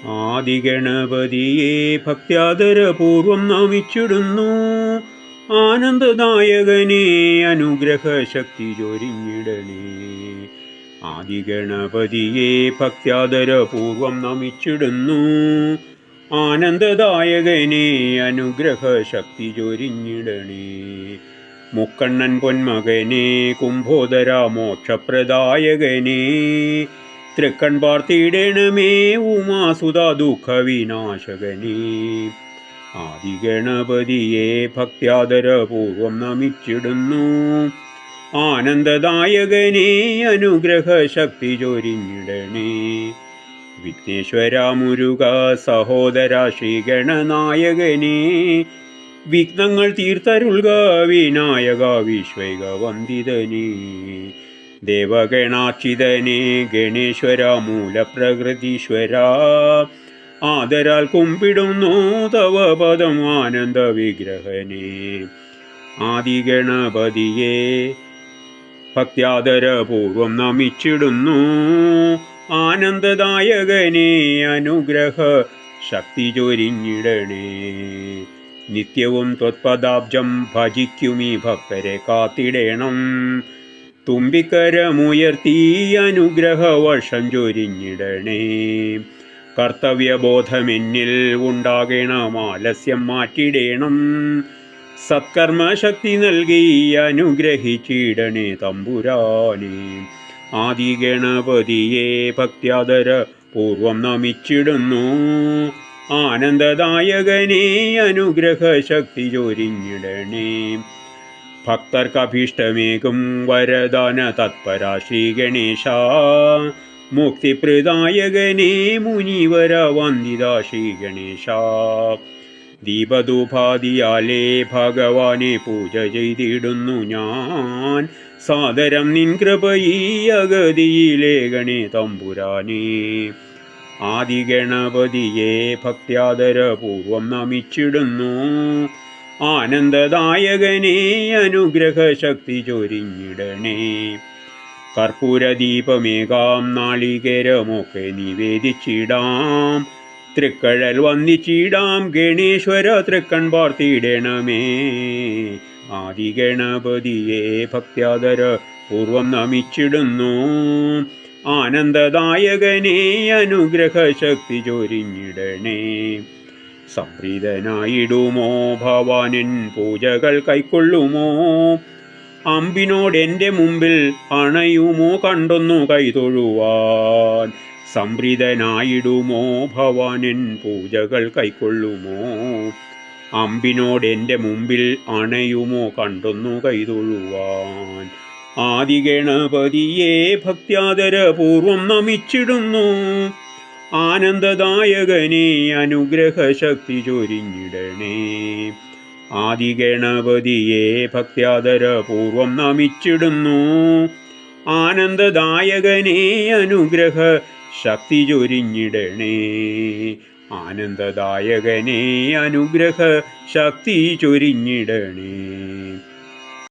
ആദിഗണപതിയെ ഭക്ത്യാദരപൂർവം നമിച്ചിടുന്നു. ആനന്ദദായകനെ അനുഗ്രഹശക്തി ചൊരിഞ്ഞിടണേ. ആദിഗണപതിയെ ഭക്ത്യാദരപൂർവം നമിച്ചിടുന്നു. ആനന്ദദായകനെ അനുഗ്രഹശക്തി ചൊരിഞ്ഞിടണേ. മുക്കണ്ണൻ പൊന്മകനെ കുംഭോദര മോക്ഷപ്രദായകനെ തൃക്കൺ പാർത്തിടണമേ. ഉമാസുത ദുഃഖവിനാശകനെ ആദിഗണപതിയെ ഭക്ത്യാദരപൂർവം നമിച്ചിടുന്നു. ആനന്ദദായകനെ അനുഗ്രഹശക്തി ചൊരിഞ്ഞിടണേ. വിഘ്നേശ്വര മുരുക സഹോദര ശ്രീഗണനായകനെ വിഘ്നങ്ങൾ തീർത്തരുൾക. വിനായക വിശ്വൈക വന്ദിതനേ ദേവഗണാർച്ചിതനേ ഗണേശ്വര മൂലപ്രകൃതീശ്വര ആദരാൽ കുമ്പിടുന്നു തവ പദം ആനന്ദ വിഗ്രഹനേ. ആദിഗണപതിയെ ഭക്ത്യാദരപൂർവം നമിച്ചിടുന്നു. ആനന്ദദായകനെ അനുഗ്രഹ ശക്തി ചൊരിഞ്ഞിടണേ. നിത്യവും ത്വത്പദാബ്ജം ഭജിക്കുമീ ഭക്തരെ കാത്തിടേണം. തുമ്പിക്കരമുയർത്തി അനുഗ്രഹ വർഷം ചൊരിഞ്ഞിടണേ. കർത്തവ്യബോധമെന്നിൽ ഉണ്ടാകണം. ആലസ്യം മാറ്റിടേണം. സത്കർമ്മശക്തി നൽകി അനുഗ്രഹിച്ചിടണേ തമ്പുരാനെ. ആദിഗണപതിയെ ഭക്ത്യാദരപൂർവം നമിച്ചിടുന്നു. ആനന്ദദായകനെ അനുഗ്രഹശക്തി ചൊരിഞ്ഞിടണേ. ഭക്തർക്കഭീഷ്ടമേകും വരദാന തത്പര ശ്രീഗണേശ മുക്തിപ്രദായകനെ മുനിവര വന്ദിത ശ്രീഗണേശ. ദീപധൂപാദിയാലേ ഭഗവാനെ പൂജ ചെയ്തിടുന്നു ഞാൻ. സാദരം നിൻ കൃപയീ അഗതിയിലേകണേ തമ്പുരാനേ. ആദിഗണപതിയെ ഭക്ത്യാദരപൂർവം നമിച്ചിടുന്നു. ആനന്ദദായകനെ അനുഗ്രഹശക്തി ചൊരിഞ്ഞിടണേ. കർപ്പൂരദീപമേകാം നാളികേരമൊക്കെ നിവേദിച്ചിടാം. തൃക്കഴൽ വന്ദിച്ചിടാം ഗണേശ്വര തൃക്കൺ പാർത്തിടണമേ. ആദിഗണപതിയെ ഭക്ത്യാദരപൂർവം നമിച്ചിടുന്നു. ആനന്ദദായകനെ അനുഗ്രഹശക്തി ചൊരിഞ്ഞിടണേ. സംപ്രീതനായിടുമോ ഭവാനൻ പൂജകൾ കൈക്കൊള്ളുമോ. അമ്പിനോടെൻ്റെ മുമ്പിൽ അണയുമോ കണ്ടൊന്നു കൈതൊഴുവാൻ. സംപ്രീതനായിടുമോ ഭവാനൻ പൂജകൾ കൈക്കൊള്ളുമോ. അമ്പിനോടെൻ്റെ മുമ്പിൽ അണയുമോ കണ്ടൊന്നു കൈതൊഴുവാൻ. ആദിഗണപതിയെ ഭക്ത്യാദരപൂർവം നമിച്ചിടുന്നു. ആനന്ദദായകനെ അനുഗ്രഹശക്തി ചൊരിഞ്ഞിടണേ. ആദിഗണപതിയെ ഭക്ത്യാദരപൂർവം നമിച്ചിടുന്നു. ആനന്ദദായകനെ അനുഗ്രഹ ശക്തി ചൊരിഞ്ഞിടണേ. ആനന്ദദായകനെ അനുഗ്രഹ ശക്തി ചൊരിഞ്ഞിടണേ.